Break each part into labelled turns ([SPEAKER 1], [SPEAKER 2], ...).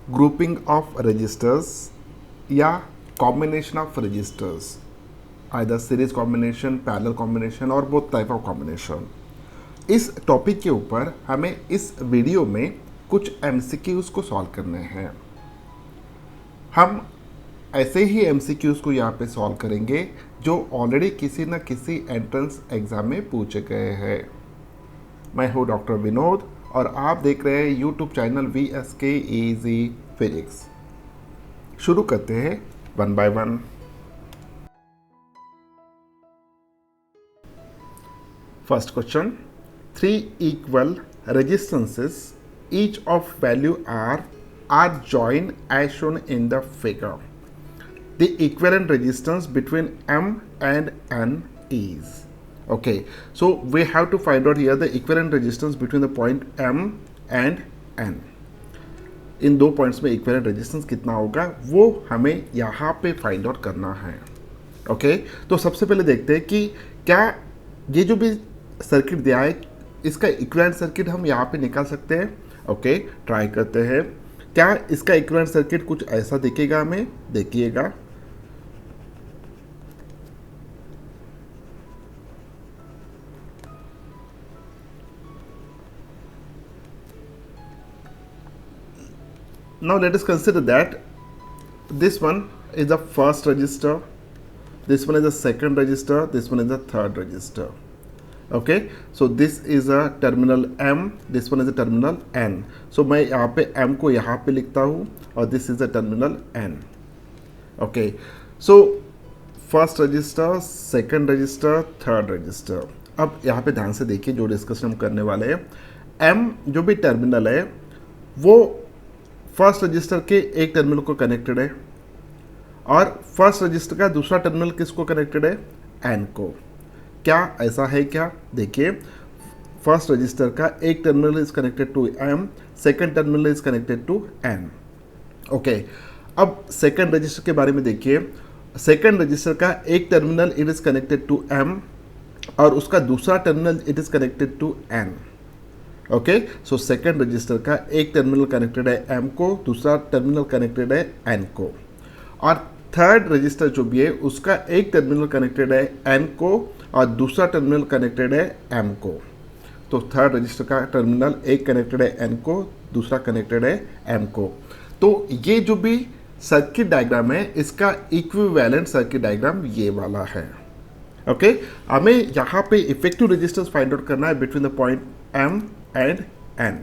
[SPEAKER 1] Grouping of registers या combination of registers, either series combination, parallel combination और both type of combination. इस topic के ऊपर हमें इस वीडियो में कुछ एमसीक्यूज़ को सॉल्व करने हैं। हम ऐसे ही एमसीक्यूज़ को यहाँ पे सॉल्व करेंगे जो ऑलरेडी किसी न किसी एंट्रेंस एग्ज़ाम में पूछे गए हैं। मैं हूँ डॉक्टर विनोद और आप देख रहे हैं YouTube channel VSK Easy physics. शुरू करते हैं one by one. First question, 3 equal resistances each of value R are joined as shown in the figure. The equivalent resistance between M and N is. Okay, so we have to find out here the equivalent resistance between the point M and N. इन दो points में equivalent resistance कितना होगा वो हमें यहाँ पे find out करना है। ओके, तो सबसे पहले देखते हैं कि क्या ये जो भी सर्किट दिया है इसका इक्विवेलेंट सर्किट हम यहाँ पे निकाल सकते हैं। ओके, ट्राई करते हैं। क्या इसका इक्विवेलेंट सर्किट कुछ ऐसा दिखेगा हमें? देखिएगा, now let us consider that this one is the first resistor, this one is the second resistor, this one is the third resistor. Okay, so this is a terminal M, this one is a terminal N. so मैं यहाँ पे M को यहाँ पे लिखता हूँ और this is the terminal N. Okay, so first resistor, second resistor, third resistor. अब यहाँ पे ध्यान से देखिए जो डिस्कशन हम करने वाले हैं। M जो भी टर्मिनल है वो फर्स्ट रजिस्टर के एक टर्मिनल को कनेक्टेड है और फर्स्ट रजिस्टर का दूसरा टर्मिनल किसको कनेक्टेड है? एन को। क्या ऐसा है क्या? देखिए, फर्स्ट रजिस्टर का एक terminal is connected to M, second terminal is connected to N. Okay, अब सेकंड रजिस्टर के बारे में देखिए। सेकंड रजिस्टर का एक terminal it is connected to M और उसका दूसरा terminal it is connected to N. Okay, so second register का एक टर्मिनल कनेक्टेड है एम को, दूसरा टर्मिनल कनेक्टेड है एन को, और थर्ड रजिस्टर जो भी है उसका एक टर्मिनल कनेक्टेड है एन को और दूसरा टर्मिनल कनेक्टेड है एम को। तो थर्ड रजिस्टर का टर्मिनल एक कनेक्टेड है एन को, दूसरा कनेक्टेड है एम को। तो ये जो भी सर्किट डायग्राम है इसका इक्विवेलेंट सर्किट डायग्राम ये वाला है। ओके, हमें यहाँ पे इफेक्टिव रेजिस्टेंस फाइंड आउट करना है between the point M and N.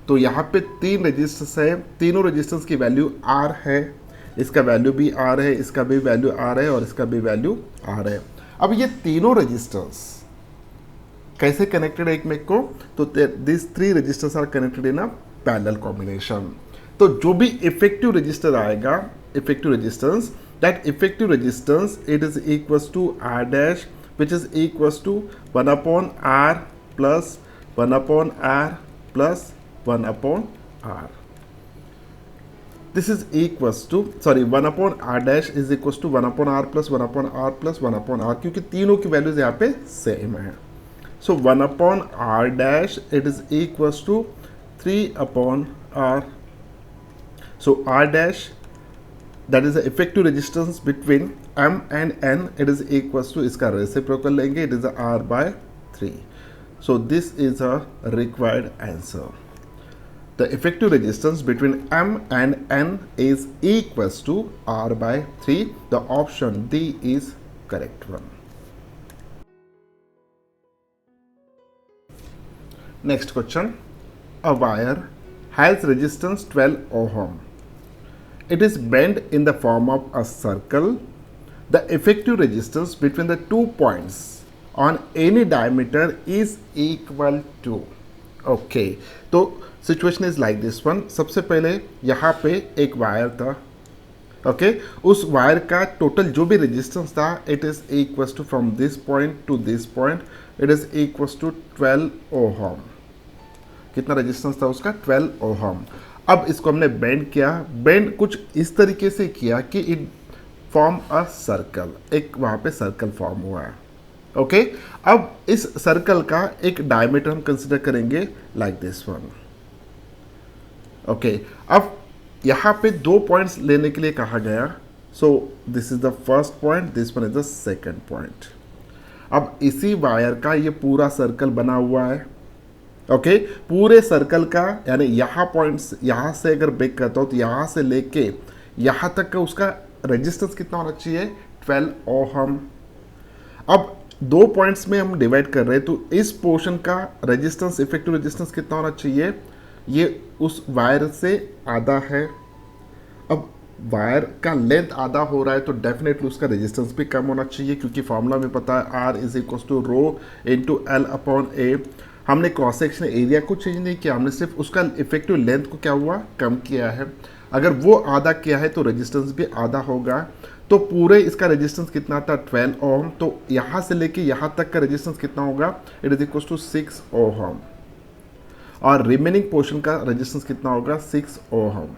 [SPEAKER 1] तो यहाँ पे तीन रेजिस्टेंस है, तीनों रेजिस्टेंस की वैल्यू आर है, इसका वैल्यू भी आर है, इसका भी वैल्यू आर है और इसका भी वैल्यू आर है। अब ये तीनों रेजिस्टेंस कैसे कनेक्टेड है एक में को? तो this three resistance are connected in a parallel combination. तो जो भी इफेक्टिव रेजिस्टर आएगा, effective resistance, that effective resistance it is equals to R dash which is equals to 1/r plus 1/r plus 1/r. This is equals to 1/r dash is equals to 1/r plus 1/r plus 1/r, क्योंकि तीनों की values यहाँ पे same है। So 1/r dash it is equals to 3/r. So r dash, that is the effective resistance between M and N, it is equals to, इसका reciprocal लेंगे, it is r by 3. So this is a required answer. The effective resistance between M and N is equals to R by 3. The option D is correct one. Next question. A wire has resistance 12 ohm. It is bent in the form of a circle. The effective resistance between the 2 points on any diameter is equal to. Okay, तो situation is like this one. सबसे पहले यहाँ पे एक wire था। Okay, उस wire का total जो भी रेजिस्टेंस था it is equals to from this point to this point it is equals to 12 ohm. कितना रेजिस्टेंस था उसका? 12 ओहम। अब इसको हमने बेंड किया। बेंड कुछ इस तरीके से किया कि इट फॉर्म अ सर्कल, एक वहाँ पे सर्कल फॉर्म हुआ है। ओके, अब इस सर्कल का एक डायमीटर हम कंसिडर करेंगे लाइक दिस वन। ओके, अब यहाँ पे 2 पॉइंट्स लेने के लिए कहा गया, सो this is the first point, this one is the second point. अब इसी वायर का ये पूरा सर्कल बना हुआ है, ओके पूरे सर्कल का, यानी यहाँ पॉइंट्स, यहाँ से अगर ब्रेक करता हूँ तो यहाँ से लेके यहाँ तक का उसका रेजिस्टेंस कितना होना चाहिए, 12 ओहम। अब 2 पॉइंट्स में हम डिवाइड कर रहे हैं, तो इस पोर्शन का रेजिस्टेंस, इफेक्टिव रेजिस्टेंस कितना होना चाहिए, ये उस वायर से आधा है। अब वायर का लेंथ आधा हो रहा है तो डेफिनेटली उसका रेजिस्टेंस भी कम होना चाहिए, क्योंकि फॉर्मूला में पता है R is equal to rho into L upon A. हमने क्रॉस सेक्शन एरिया को चेंज नहीं किया, हमने सिर्फ उसका इफेक्टिव लेंथ को क्या हुआ, कम किया है। अगर वो आधा किया है तो रेजिस्टेंस भी आधा होगा। तो पूरे इसका रेजिस्टेंस कितना था, 12 ओम। तो यहाँ से लेके यहाँ तक का रेजिस्टेंस कितना होगा, it is equal to 6 ohm. और रिमेनिंग पोर्शन का रेजिस्टेंस कितना होगा, 6 ओम।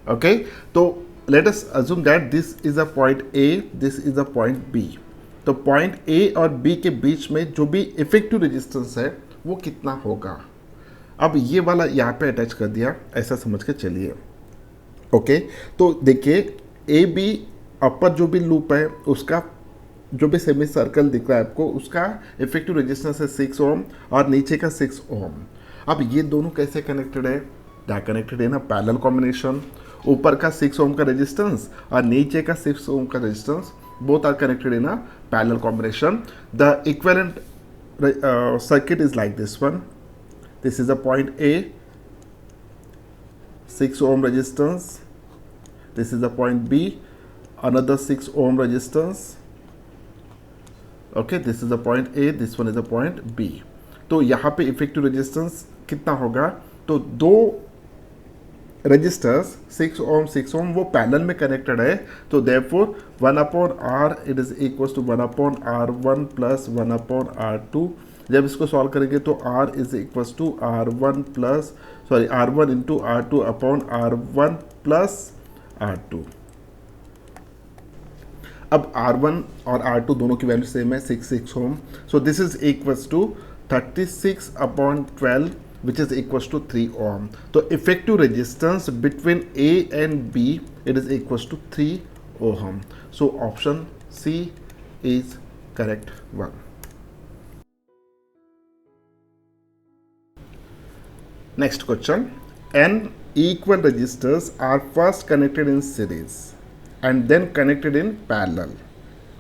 [SPEAKER 1] ओके, तो let us assume that this is a point A, this is a point B. तो पॉइंट ए और बी के बीच में जो भी इफेक्टिव रेजिस्टेंस है वो कितना होगा। अब ये वाला यहाँ पे अटैच कर दिया, ऐसा समझ के चलिए। ओके, तो देखिए ए बी अपर जो भी लूप है उसका जो भी सेमी सर्कल दिख रहा है आपको, उसका इफेक्टिव रेजिस्टेंस है 6 ओम और नीचे का 6 ओम। अब ये दोनों कैसे कनेक्टेड है, क्या कनेक्टेड है ना, पैरेलल कॉम्बिनेशन। ऊपर का 6 ओम का रेजिस्टेंस और नीचे का 6 ओम का resistance, both are connected in a parallel combination. The equivalent circuit is like this one. This is a point A, 6 ohm resistance. This is a point B, another 6 ohm resistance. Okay, this is a point A, this one is a point B. तो यहाँ पे effective resistance कितना होगा, तो दो registers 6 ओम 6 ओम वो parallel में connected है, तो therefore 1 upon R it is equal to 1 upon R1 plus 1 upon R2। जब इसको सॉल्व करेंगे तो R is equal to R1 plus R1 into R2 upon R1 plus R2। अब R1 और R2 दोनों की वैल्यू सेम है, 6 ohm. So this is equal to 36 upon 12 which is equals to 3 ohm. So effective resistance between A and B, it is equals to 3 ohm. So option C is correct one. Next question. N equal resistors are first connected in series and then connected in parallel.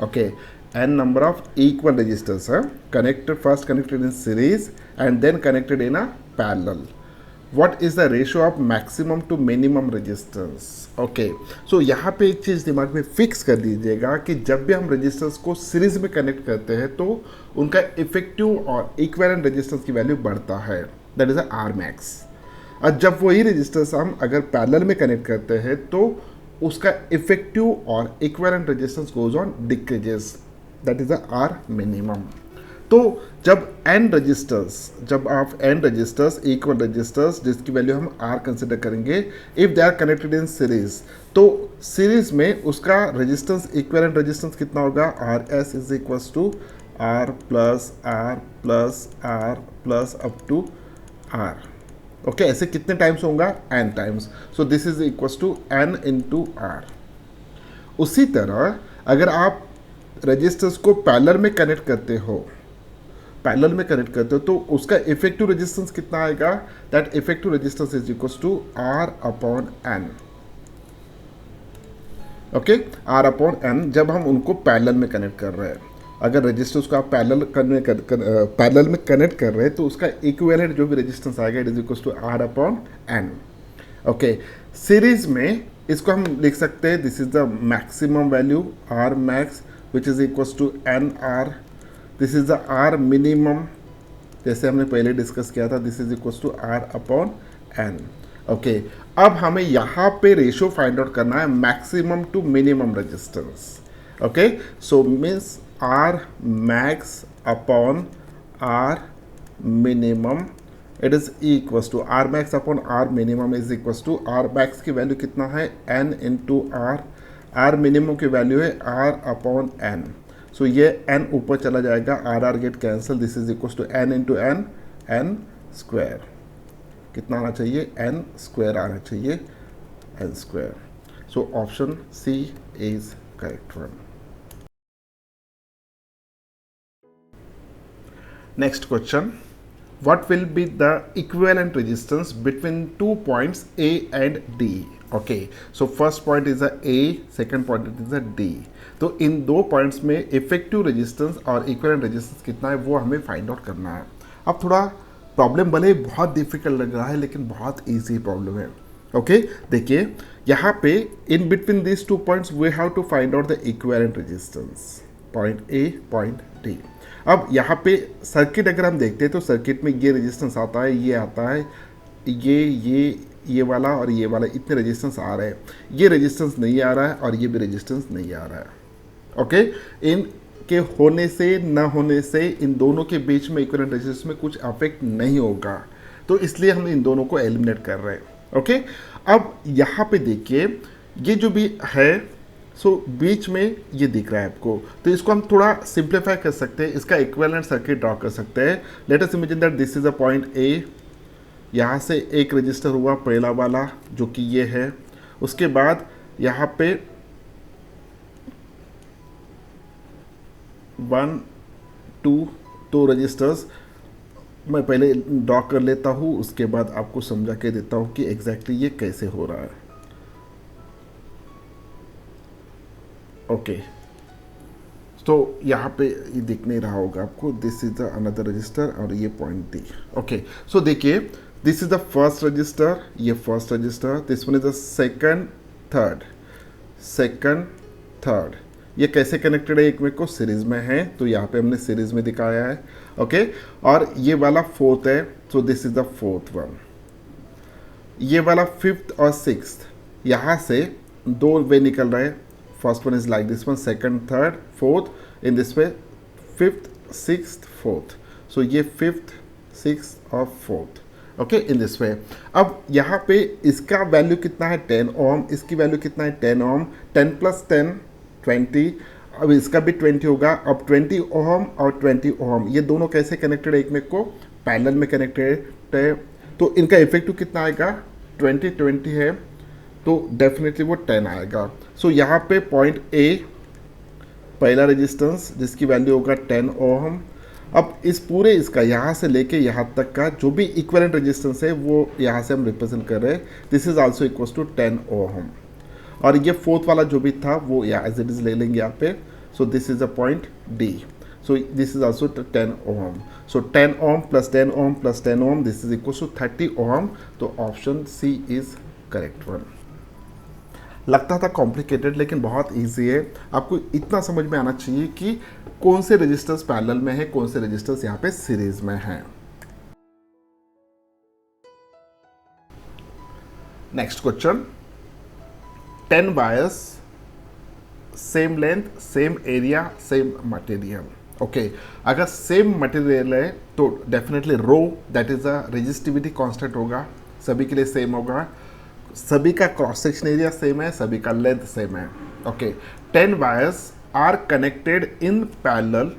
[SPEAKER 1] Okay, n number of equal resistors are connected in series and then connected in a parallel. What is the ratio of maximum to minimum resistance? Okay, so यहाँ पे एक चीज़ दिमाग में fix कर दीजिएगा कि जब भी हम रेजिस्टेंस को सीरीज में कनेक्ट करते हैं तो उनका इफेक्टिव और इक्विवेलेंट रेजिस्टेंस की वैल्यू बढ़ता है, दैट इज आर मैक्स। और जब वही रेजिस्टेंस हम अगर पैरेलल में कनेक्ट करते हैं तो उसका इफेक्टिव और equivalent resistance goes on decreases, that is R minimum. तो जब आप n रजिस्टर्स इक्वल रजिस्टर्स जिसकी वैल्यू हम r कंसिडर करेंगे, if they are connected in series, तो सीरीज में उसका रेजिस्टेंस इक्विवेलेंट रेजिस्टेंस कितना होगा, R S is equals to R plus R plus R plus up to R. Okay, ऐसे कितने टाइम्स होगा, n times. So this is equals to n into are. उसी तरह अगर आप रजिस्टर्स को पैरेलल में कनेक्ट करते हो तो उसका इफेक्टिव रेजिस्टेंस कितना आएगा, that effective resistance is equals to R upon N. Okay, R upon N जब हम उनको पैरेलल में कनेक्ट कर रहे हैं। अगर रजिस्टर्स को आप पैरेलल में कनेक्ट कर रहे हैं तो उसका इक्विवेलेंट जो भी रेजिस्टेंस आएगा it is equals to R upon N. Okay, series में इसको हम लिख सकते हैं, this is the maximum value R max which is equals to N R. This is the R minimum, जैसे हमने पहले डिस्कस किया था, this is equals to R upon N. Okay, अब हमें यहाँ पे रेशियो फाइंड आउट करना है maximum to minimum resistance. Okay, so means R max upon R minimum it is equals to R max upon R minimum is equals to R max की value कितना है, N into R. R minimum की value है R upon N. So ये n ऊपर चला जाएगा, R get cancel, this is equal to n into N square. कितना आना चाहिए, n स्क्वायर आना चाहिए n square. So option C is correct one. Next question. What will be the equivalent resistance between 2 points A and D? Okay, so first point is a A, second point is a D. तो इन दो points में effective resistance और equivalent resistance कितना है वो हमें find out करना है. अब थोड़ा प्रॉब्लम भले ही बहुत डिफिकल्ट लग रहा है लेकिन बहुत इजी प्रॉब्लम है. ओके देखिए यहाँ पे in between this two points we have to find out the equivalent resistance, point A point D. अब यहाँ पे सर्किट अगर हम देखते हैं तो सर्किट में ये रेजिस्टेंस आता है, ये आता है, ये वाला और ये वाला, इतने रेजिस्टेंस आ रहे हैं. ये रेजिस्टेंस नहीं आ रहा है और ये भी रेजिस्टेंस नहीं आ रहा है. ओके इन के होने से न होने से इन दोनों के बीच में इक्विवेलेंट रेजिस्टेंस में कुछ अफेक्ट नहीं होगा, तो इसलिए हम इन दोनों को एलिमिनेट कर रहे हैं. ओके अब यहाँ पे देखिए ये जो भी है सो बीच में ये दिख रहा है आपको, तो इसको हम थोड़ा सिंप्लीफाई कर सकते हैं, इसका इक्विवेलेंट सर्किट ड्रॉ कर सकते हैं. Let us imagine that this is a point ए. यहाँ से एक रजिस्टर हुआ पहला वाला जो कि ये है, उसके बाद यहाँ पे 1 2 रजिस्टर्स मैं पहले ड्रॉ कर लेता हूँ, उसके बाद आपको समझा के देता हूँ कि एग्जैक्टली ये कैसे हो रहा है. ओके तो यहाँ पे ये दिख नहीं रहा होगा आपको, this is the another resistor और ये पॉइंट डी. ओके सो देखिए this is the first resistor, ये first resistor, this one is the second third. ये कैसे कनेक्टेड है, एक में को सीरीज में है तो यहाँ पे हमने सीरीज में दिखाया है. ओके और ये वाला फोर्थ है, सो this is the fourth one. ये वाला फिफ्थ और सिक्स्थ, यहाँ से दो वे निकल रहे हैं. First one is like this one, second third fourth, in this way fifth sixth fourth. So ये फिफ्थ सिक्स्थ और fourth. Okay in this way. अब यहाँ पे इसका वैल्यू कितना है 10 ओम, इसकी वैल्यू कितना है 10 ओम. 10 + 10 20. अब इसका भी 20 होगा. अब 20 ओम और 20 ओम ये दोनों कैसे कनेक्टेड है, एक में को पैरेलल में कनेक्टेड है, तो इनका इफेक्टिव कितना आएगा 20 है तो डेफिनेटली वो 10 आएगा. सो यहाँ पे पॉइंट ए पहला रेजिस्टेंस जिसकी वैल्यू होगा 10 ओम. अब इस पूरे इसका यहाँ से लेके यहाँ तक का जो भी इक्विवेलेंट रेजिस्टेंस है वो यहाँ से हम रिप्रेजेंट कर रहे हैं. This is also equals to 10 ohm. और ये फोर्थ वाला जो भी था वो यहाँ एज इट इज ले लेंगे यहाँ पे. So this is a point D. So this is also 10 ohm. So 10 ohm + 10 ohm + 10 ohm this is equals to 30 ohm. तो option C is correct one. लगता था कॉम्प्लिकेटेड लेकिन बहुत इजी है. आपको इतना समझ में आना चाहिए कि कौन से रजिस्टर्स पैरेलल में है, कौन से रजिस्टर्स यहाँ पे सीरीज में हैं. Next question. 10 wires, same length, same area, same material. Okay अगर सेम मटेरियल है तो definitely rho that is a resistivity constant होगा, सभी के लिए सेम होगा, सभी का क्रॉस सेक्शन एरिया सेम है, सभी का लेंथ सेम है. Okay 10 wires are connected in parallel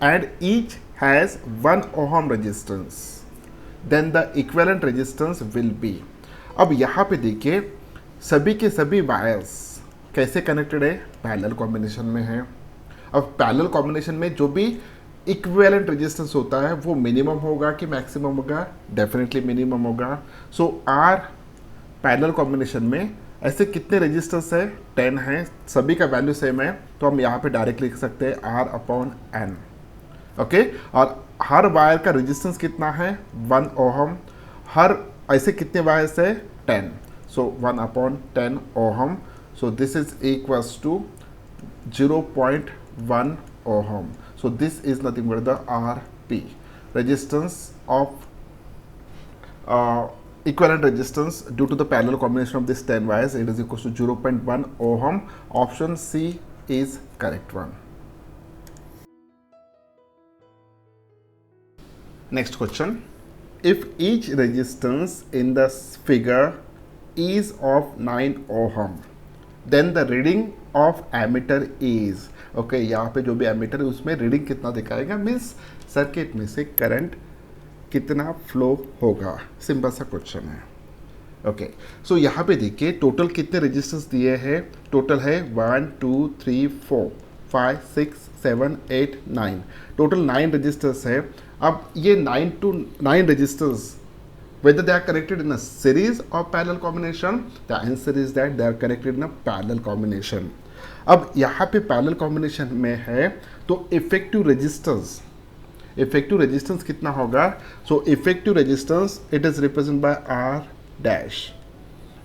[SPEAKER 1] and each has 1 ohm resistance, then the equivalent resistance will be. अब यहाँ पे देखिए सभी के सभी वायर्स कैसे कनेक्टेड है, पैरेलल कॉम्बिनेशन में है. अब पैरेलल कॉम्बिनेशन में जो भी इक्विवेलेंट रेजिस्टेंस होता है वो मिनिमम होगा कि मैक्सिमम होगा, डेफिनेटली मिनिमम होगा. सो आर पैरेलल कॉम्बिनेशन में ऐसे कितने रेजिस्टेंस है 10 है, सभी का वैल्यू सेम है, तो हम यहाँ पे डायरेक्ट लिख सकते हैं R/N. ओके और हर वायर का रेजिस्टेंस कितना है 1 ओहम. हर ऐसे कितने वायर्स है 10, so 1/10 ohm. So this is equals to 0.1 ohm. So this is nothing but the RP, resistance of equivalent resistance due to the parallel combination of these 10 wires. It is equals to 0.1 ohm. Option C is correct one. Next question. If each resistance in the figure is of 9 ohm, then the reading of ammeter is. Okay, यहाँ पे जो भी ammeter है उसमें reading कितना दिखाएगा, means circuit में से करंट कितना फ्लो होगा. सिंपल सा क्वेश्चन है. ओके, सो यहाँ पे देखिए टोटल कितने रजिस्टर्स दिए हैं, टोटल है 1 2 3 4 5 6 7 8 9, टोटल 9 रजिस्टर्स है। अब ये 9 to 9 registers whether they are connected in a series or parallel combination, the answer is that they are connected in a parallel combination। अब यहाँ पे पैरेलल कॉम्बिनेशन में है तो इफेक्टिव रेजिस्टेंस कितना होगा, so effective resistance it is represent by R dash.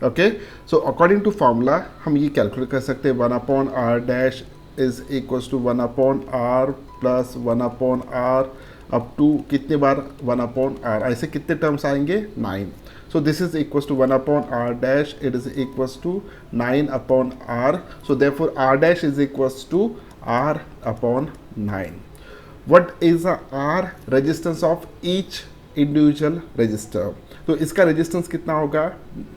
[SPEAKER 1] Okay, so according to formula हम ये कैलकुलेट कर सकते हैं 1 upon R dash is equals to 1 upon R plus 1 upon R up to कितने बार 1 अपॉन आर, ऐसे कितने टर्म्स आएंगे 9। So this is equals to 1 upon R dash, it is equals to 9 upon R, so therefore R dash is equals to R upon 9। What is R resistance of each individual register, तो इसका resistance कितना होगा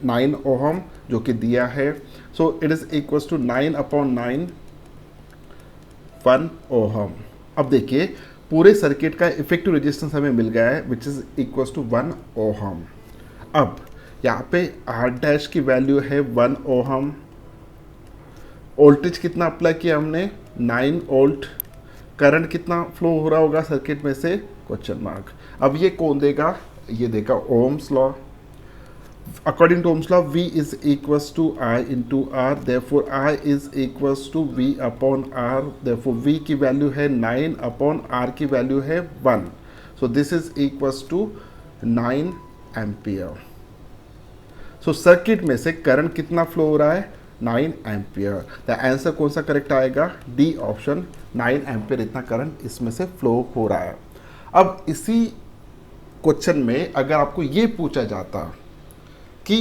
[SPEAKER 1] 9 ohm जो कि दिया है, so it is equals to 9 upon 9 1 ohm. अब देखिए पूरे सर्किट का इफेक्टिव रेजिस्टेंस हमें मिल गया है which is equals to 1 ohm. अब यहाँ पे आर डैश की वैल्यू है 1 ओहम, वोल्टेज कितना अप्लाई किया हमने 9 वोल्ट, करंट कितना फ्लो हो रहा होगा सर्किट में से क्वेश्चन मार्क। अब ये कौन देगा, ये देगा Ohm's law. According to Ohm's law, V is equals to I into R, therefore I is equals to V upon R, therefore V की वैल्यू है 9 upon R की वैल्यू है 1, so this is equals to 9 ampere. So circuit में से current कितना flow हो रहा है 9 एम्पियर। द आंसर कौन सा करेक्ट आएगा, डी ऑप्शन, 9 एम्पियर इतना करंट इसमें से फ्लो हो रहा है। अब इसी क्वेश्चन में अगर आपको ये पूछा जाता कि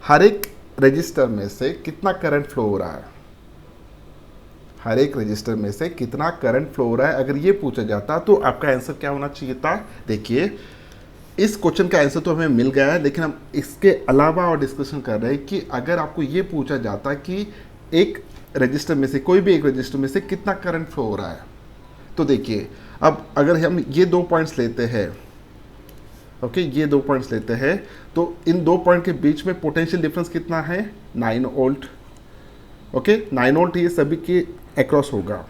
[SPEAKER 1] हर एक रजिस्टर में से कितना करंट फ्लो हो रहा है, हर एक रजिस्टर में से कितना करंट फ्लो हो रहा है, अगर ये पूछा जाता तो आपका आंसर क्या होना चाहिए था। देखिए इस क्वेश्चन का आंसर तो हमें मिल गया है, लेकिन हम इसके अलावा और डिस्कशन कर रहे हैं कि अगर आपको ये पूछा जाता कि एक रजिस्टर में से, कोई भी एक रजिस्टर में से कितना करंट फ्लो हो रहा है, तो देखिए अब अगर हम ये 2 पॉइंट्स लेते हैं, ओके ये 2 पॉइंट्स लेते हैं, तो इन 2 पॉइंट के बीच में पोटेंशियल डिफरेंस कितना है 9 वोल्ट। ओके 9 वोल्ट ये सभी के अक्रॉस होगा,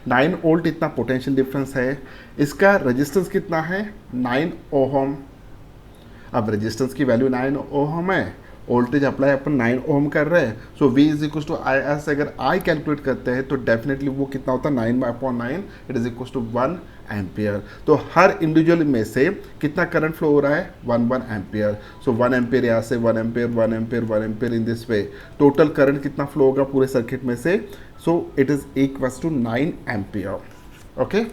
[SPEAKER 1] 9 वोल्ट इतना पोटेंशियल डिफरेंस है। इसका रेजिस्टेंस कितना है 9 ओहम। अब रेजिस्टेंस की वैल्यू 9 ओहम है, वोल्टेज अप्लाई अपन 9 ओम कर रहे हैं, so V is equal to I S. अगर I कैलकुलेट करते हैं तो डेफिनेटली वो कितना होता है 9/9, it is equal to 1 ampere. तो हर इंडिविजुअल में से कितना करंट फ्लो हो रहा है 1 एम्पियर। सो 1 एम्पियर यहाँ से 1 ampere 1 ampere 1 ampere in this way, total current कितना फ्लो होगा पूरे सर्किट में से, so it is equal to 9 ampere. Okay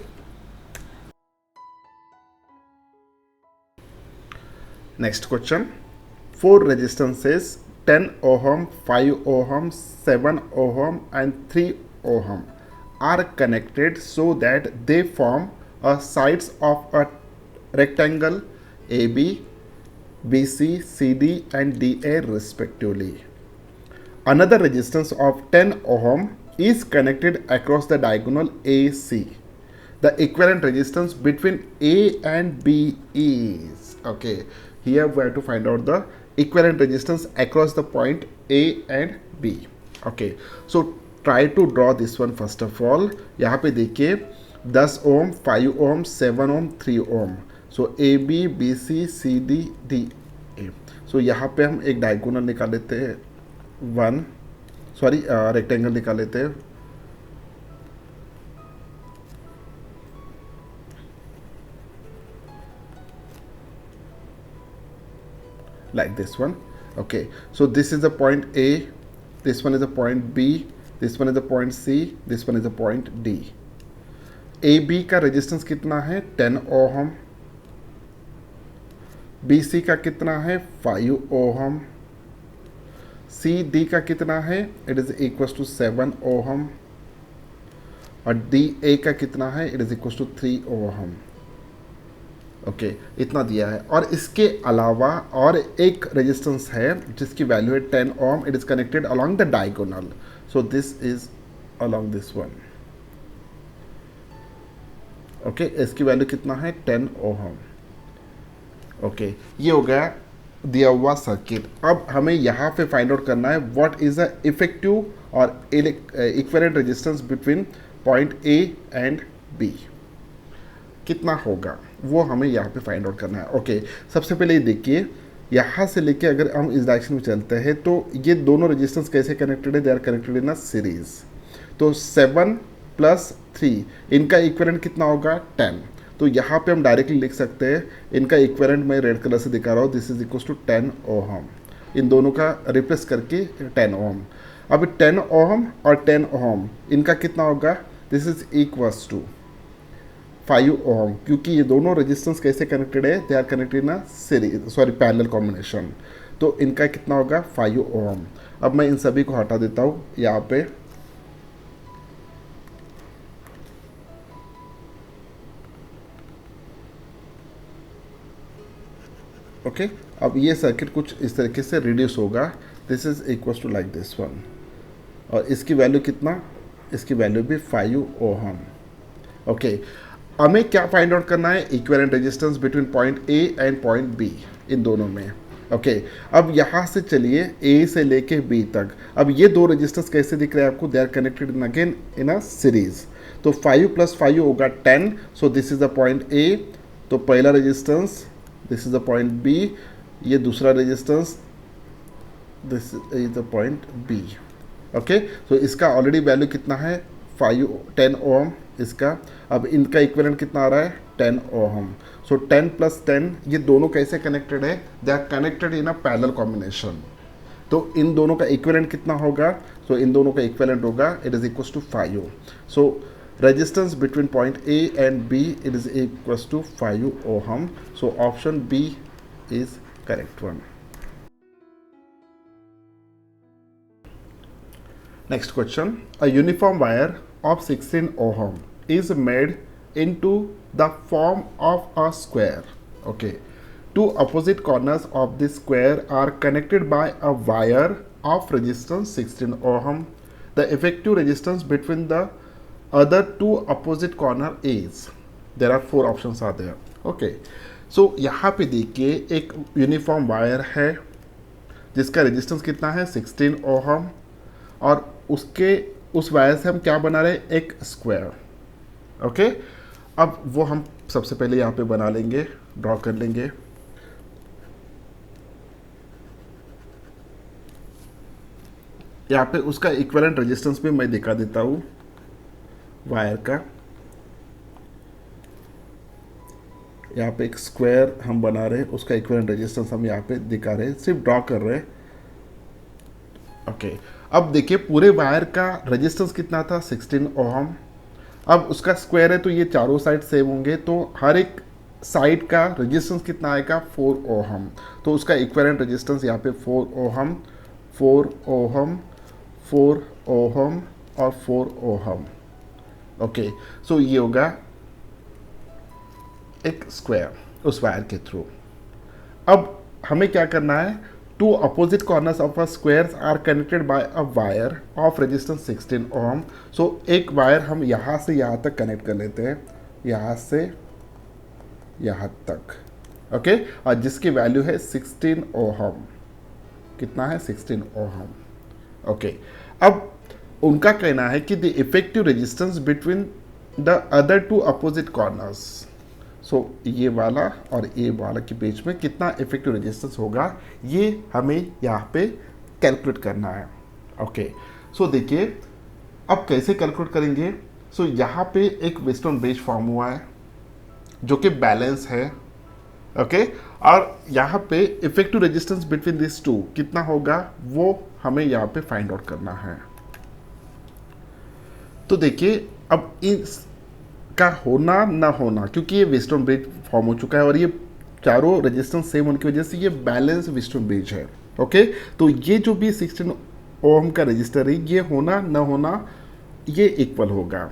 [SPEAKER 1] next question, 4 resistances 10 ohm, 5 ohm, 7 ohm and 3 ohm are connected so that they form a sides of a rectangle AB, BC, CD and DA respectively. Another resistance of 10 ohm is connected across the diagonal AC. The equivalent resistance between A and B is, okay, here we have to find out the equivalent resistance across the point A and B. Okay, so try to draw this one first of all। यहाँ पे देखिए 10 ohm 5 ohm 7 ohm 3 ohm, so A B B C C D D A. So यहाँ पे हम एक diagonal निकाल लेते हैं, रेक्टेंगल निकाल लेते हैं। Like this one, okay, so this is the point A, this one is the point B, this one is the point C, this one is the point D। AB का resistance कितना है 10 ohm, BC का कितना है 5 ohm, CD का कितना है it is equal to 7 ohm, और DA का कितना है it is equal to 3 ohm. Okay इतना दिया है, और इसके अलावा और एक रेजिस्टेंस है जिसकी वैल्यू है 10 ohm, it is connected along the diagonal, so this is along this one. Okay इसकी वैल्यू कितना है 10 ओम। ओके ये हो गया दिया हुआ सर्किट। अब हमें यहाँ पे फाइंड आउट करना है व्हाट इज द इफेक्टिव और equivalent resistance between point A and B, कितना होगा वो हमें यहाँ पे फाइंड आउट करना है। ओके, सबसे पहले ये देखिए, यहाँ से लेके अगर हम इस डायरेक्शन में चलते हैं तो ये दोनों रेजिस्टेंस कैसे कनेक्टेड है, they are connected in a series. तो 7 + 3 इनका इक्विवेलेंट कितना होगा 10। तो यहाँ पे हम डायरेक्टली लिख सकते हैं इनका इक्विवेलेंट मैं रेड कलर से दिखा रहा हूँ, this is equal to 10 ohm. इन दोनों का रिप्लेस करके 10 ओहम। अब 10 ओहम और 10 ओहम इनका कितना होगा, this is equals to 5 ohm, क्योंकि ये दोनों रेजिस्टेंस कैसे कनेक्टेड है, they are connected in series, sorry parallel combination. तो इनका कितना होगा 5 ओहम। अब मैं इन सभी को हटा देता हूँ यहाँ पे। ओके, अब ये सर्किट कुछ इस तरीके से रिड्यूस होगा, this is equals to like this one. और इसकी वैल्यू कितना, इसकी वैल्यू भी 5 ओहम। ओके, हमें क्या फाइंड आउट करना है, equivalent resistance between point A and point B, इन दोनों में। ओके, अब यहाँ से चलिए ए से लेके बी तक। अब ये दो रेजिस्टेंस कैसे दिख रहे हैं आपको, they are connected in again in a series. तो 5 + 5 होगा 10, so this is the point A. तो पहला resistance, this is the point B, ये दूसरा resistance, this is the point B. Okay, तो इसका ऑलरेडी वैल्यू कितना है 10 ओहम इसका। अब इनका इक्विवेलेंट कितना आ रहा है 10 ओहम। सो 10 + 10 ये दोनों कैसे कनेक्टेड है, they are connected in a parallel combination. तो इन दोनों का इक्विवेलेंट कितना होगा, सो इन दोनों का इक्विवेलेंट होगा it is equals to 5। So resistance between point A and B, it is equals to 5 ohm. So option B is correct one. Next question, a uniform wire of 16 ohm is made into the form of a square. Okay, two opposite corners of this square are connected by a wire of resistance 16 ohm. The effective resistance between the other two opposite corner is, there are 4 options are there. Okay, so यहाँ पे देखिए एक uniform wire है जिसका resistance कितना है 16 ohm, और उसके उस वायर से हम क्या बना रहे हैं, एक स्क्वायर। ओके, अब वो हम सबसे पहले यहाँ पे बना लेंगे, ड्रॉ कर लेंगे। यहाँ पे उसका इक्विवेलेंट रेजिस्टेंस भी मैं दिखा देता हूँ वायर का। यहाँ पे एक स्क्वायर हम बना रहे हैं, उसका इक्विवेलेंट रेजिस्टेंस हम यहाँ पे दिखा रहे हैं, सिर्फ ड्रॉ कर रहे हैं। ओके, अब देखिए पूरे वायर का रेजिस्टेंस कितना था 16 ओहम। अब उसका स्क्वायर है तो ये चारों साइड सेम होंगे, तो हर एक साइड का रेजिस्टेंस कितना आएगा 4 ओहम। तो उसका इक्विवेलेंट रेजिस्टेंस यहाँ पे 4 ओहम, 4 ओहम, 4 ओहम और 4 ओहम। ओके, सो ये होगा एक स्क्वायर उस वायर के थ्रू। अब हमें क्या करना है, two opposite corners of a square are connected by a wire of resistance 16 ohm. So एक वायर हम यहाँ से यहाँ तक कनेक्ट कर लेते हैं, यहाँ से यहाँ तक। ओके, और जिसकी वैल्यू है 16 ओहम। कितना है 16 ओहम। ओके, अब उनका कहना है कि the effective resistance between the other two opposite corners, so ये वाला और ये वाला के बीच में कितना इफेक्टिव रेजिस्टेंस होगा, ये हमें यहाँ पे कैलकुलेट करना है। ओके, सो देखिए अब कैसे कैलकुलेट करेंगे। सो यहाँ पे एक वेस्टर्न ब्रिज फॉर्म हुआ है जो कि बैलेंस है। ओके, और यहाँ पे effective resistance between this two कितना होगा वो हमें यहाँ पे फाइंड आउट करना है। तो देखिए अब इसका होना ना होना, क्योंकि ये वेस्टर्न ब्रिज फॉर्म हो चुका है और ये चारों रेजिस्टेंस सेम होने की वजह से ये बैलेंस वेस्टर्न ब्रिज है। ओके, तो ये जो भी 16 ओम का रजिस्टर है, ये होना ना होना ये इक्वल होगा।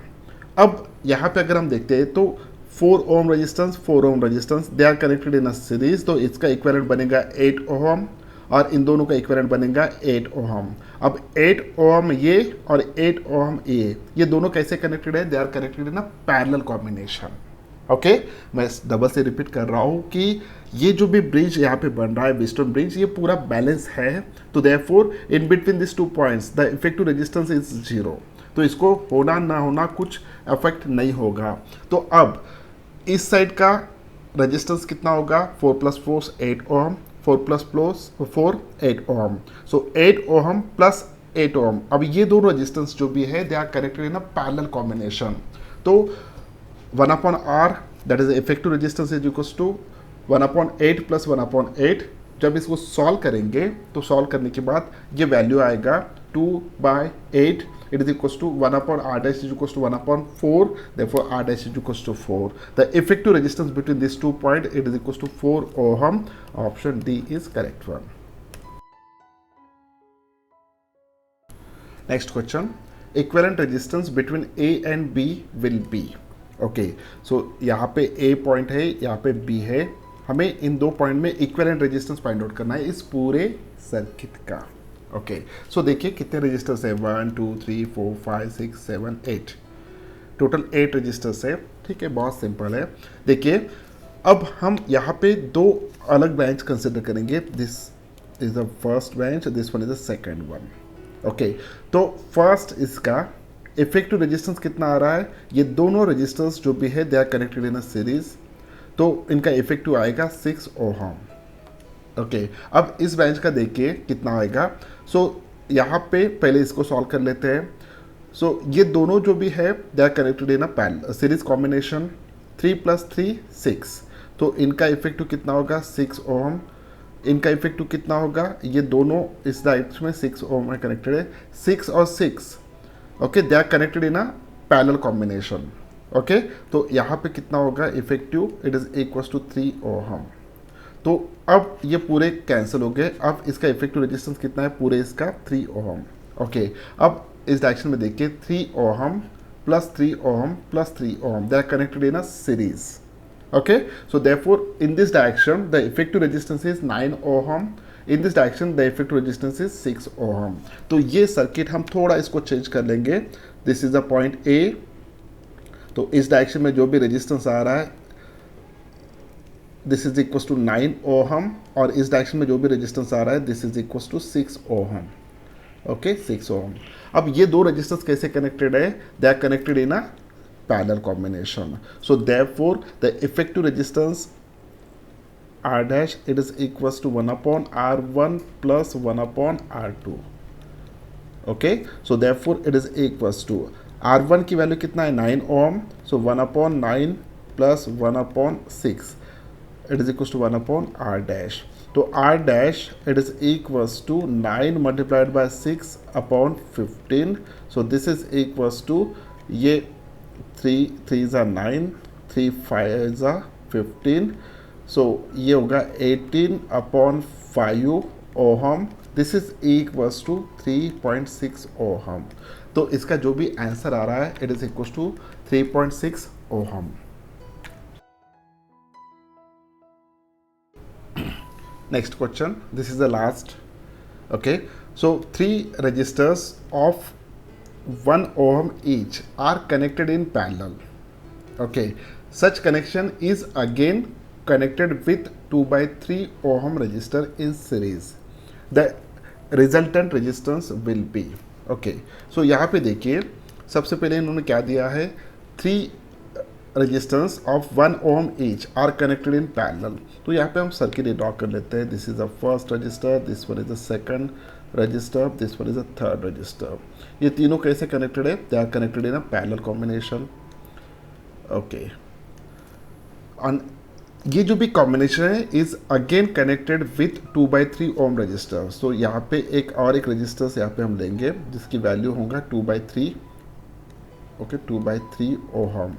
[SPEAKER 1] अब यहाँ पे अगर हम देखते हैं तो 4 ohm resistance 4 ohm resistance they are connected in a series, तो इसका इक्विवेलेंट बनेगा 8 ओम और इन दोनों का इक्विवेलेंट बनेगा 8 ओहम। अब 8 ओहम ये और 8 ओहम ये दोनों कैसे कनेक्टेड है, they are connected in a parallel combination. Okay मैं डबल से रिपीट कर रहा हूँ कि ये जो भी ब्रिज यहाँ पे बन रहा है व्हीटस्टोन ब्रिज, ये पूरा बैलेंस है। तो therefore in between this 2 points the effective resistance is 0। तो इसको होना ना होना कुछ अफेक्ट नहीं होगा। तो अब इस साइड का रेजिस्टेंस कितना होगा, 4 + 4 8 ओम, 4 + 4 8 ओम। सो 8 ओम प्लस 8 ओम। अब ये दोनों रेजिस्टेंस जो भी है they are connected in a parallel combination. तो 1/R that is effective resistance is equals to 1/8 + 1/8। जब इसको सॉल्व करेंगे तो सॉल्व करने के बाद ये वैल्यू आएगा 2/8। It is equals to 1/R dash is equals to 1/4, therefore R dash is equals to 4. The effective resistance between these 2 points, it is equals to 4 ohm. Option D is correct one. Next question, equivalent resistance between A and B will be. Okay, so यहाँ पे A point है, यहाँ पे B है, हमें इन दो point में equivalent resistance find out करना है इस पूरे सर्किट का। ओके सो देखिए कितने रजिस्टर्स है, 1 2 3 4 5 6 7 8, टोटल 8 रजिस्टर्स है। ठीक है, बहुत सिंपल है। देखिए अब हम यहाँ पे दो अलग ब्रांच कंसिडर करेंगे। This is the first branch, this one is the second one. Okay तो फर्स्ट इसका इफेक्टिव रेजिस्टेंस कितना आ रहा है, ये दोनों रजिस्टर्स जो भी है they are connected in a series, तो इनका इफेक्टिव आएगा 6 ओहम। ओके अब इस ब्रांच का देखिए कितना आएगा। सो यहाँ पे पहले इसको सॉल्व कर लेते हैं। सो ये दोनों जो भी है they are connected in a parallel series combination, 3 + 3 6, तो इनका इफेक्टिव कितना होगा 6 ओहम। इनका इफेक्टिव कितना होगा, ये दोनों इस डायरेक्शन में 6 ओहम में कनेक्टेड है, 6 और 6 okay they are connected in a parallel combination. Okay तो यहाँ पे कितना होगा effective, it is equals to 3 ohm. तो अब ये पूरे कैंसिल हो गए। अब इसका इफेक्टिव रेजिस्टेंस कितना है, पूरे इसका 3 ओहम। ओके अब इस डायरेक्शन में देखिए 3 ohm plus 3 ohm plus 3 ohm, they are connected in a series. Okay so therefore in this direction the effective resistance is 9 ohm, in this direction the effective resistance is 6 ohm. तो ये circuit हम थोड़ा इसको change कर लेंगे। This is the point A, तो इस direction में जो भी रेजिस्टेंस आ रहा है this is equal to 9 ohm, और इस डायरेक्शन में जो भी रेजिस्टेंस आ रहा है this is equal to 6 ohm. Okay 6 ohm. अब ये दो रेजिस्टेंस कैसे कनेक्टेड है, they are connected in a parallel combination. So therefore the effective resistance R dash it is equals to 1/R1 plus 1/R2. Okay, so therefore it is equals to R1 की value कितना है 9 ओम, so 1/9 plus 1/6 it is equals to 1/R dash. तो R dash it is equals to 9 multiplied by 6 upon 15. So this is equals to ये 3 3s are 9, 3 5s are 15. So ये होगा 18/5 ohm, this is equals to 3.6 ohm. तो इसका जो भी answer आ रहा है it is equals to 3.6 ohm. Next question, this is the last. Okay so 3 registers of 1 ohm each are connected in parallel. Okay, such connection is again connected with 2/3 ohm resistor in series. The resultant resistance will be. Okay, so यहाँ पे देखिए सबसे पहले इन्होंने क्या दिया है, 3 resistance of 1 ohm each are connected in parallel. तो यहाँ पे हम सर्किट ड्रॉ कर लेते हैं। This is the first resistor, this one is the second resistor, this one is the third resistor. ये तीनों कैसे कनेक्टेड है, they are connected in a parallel combination. Okay ये जो भी कॉम्बिनेशन है is again connected with 2/3 ohm resistor. So यहाँ पे एक रजिस्टर्स यहाँ पे हम लेंगे जिसकी वैल्यू होगा 2/3। Okay 2/3 ohm.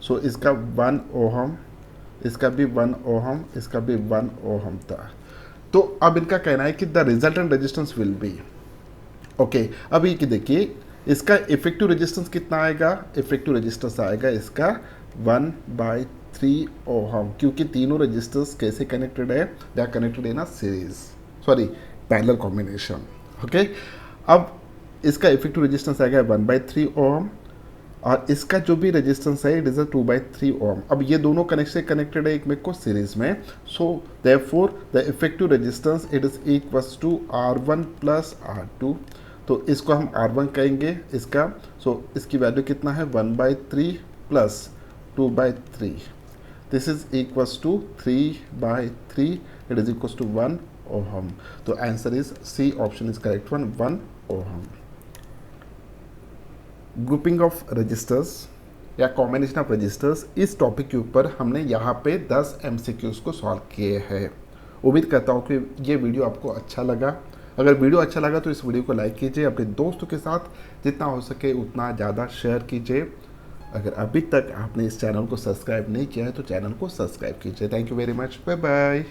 [SPEAKER 1] सो इसका 1 ओहम, इसका भी 1 ओहम, इसका भी 1 ओहम था। तो अब इनका कहना है कि the resultant resistance will B. Okay अब ये देखिए इसका इफेक्टिव रेजिस्टेंस कितना आएगा, इफेक्टिव रेजिस्टेंस आएगा इसका 1/3 ओहम, क्योंकि तीनों रजिस्टर्स कैसे कनेक्टेड है, they are connected in a series, sorry parallel combination. Okay अब इसका इफेक्टिव रेजिस्टेंस आएगा 1/3 ओहम, और इसका जो भी रेजिस्टेंस है इट इज़ अ 2/3 ओम। अब ये दोनों कनेक्शन कनेक्टेड है एक में को सीरीज में, so therefore the effective resistance it is equals to R1 plus R2। तो इसको हम R1 कहेंगे इसका, सो इसकी वैल्यू कितना है 1/3 plus 2/3, this is equals to 3/3, it is equals to 1 ohm. तो answer is C option is correct one, 1 ohm. Grouping of registers या कॉम्बिनेशन ऑफ रजिस्टर्स, इस टॉपिक के ऊपर हमने यहाँ पे 10 MCQs को सॉल्व किए हैं। उम्मीद करता हूँ कि ये वीडियो आपको अच्छा लगा। अगर वीडियो अच्छा लगा तो इस वीडियो को लाइक कीजिए, अपने दोस्तों के साथ जितना हो सके उतना ज़्यादा शेयर कीजिए। अगर अभी तक आपने इस चैनल को सब्सक्राइब नहीं किया है तो चैनल को सब्सक्राइब कीजिए। Thank you very much, bye bye.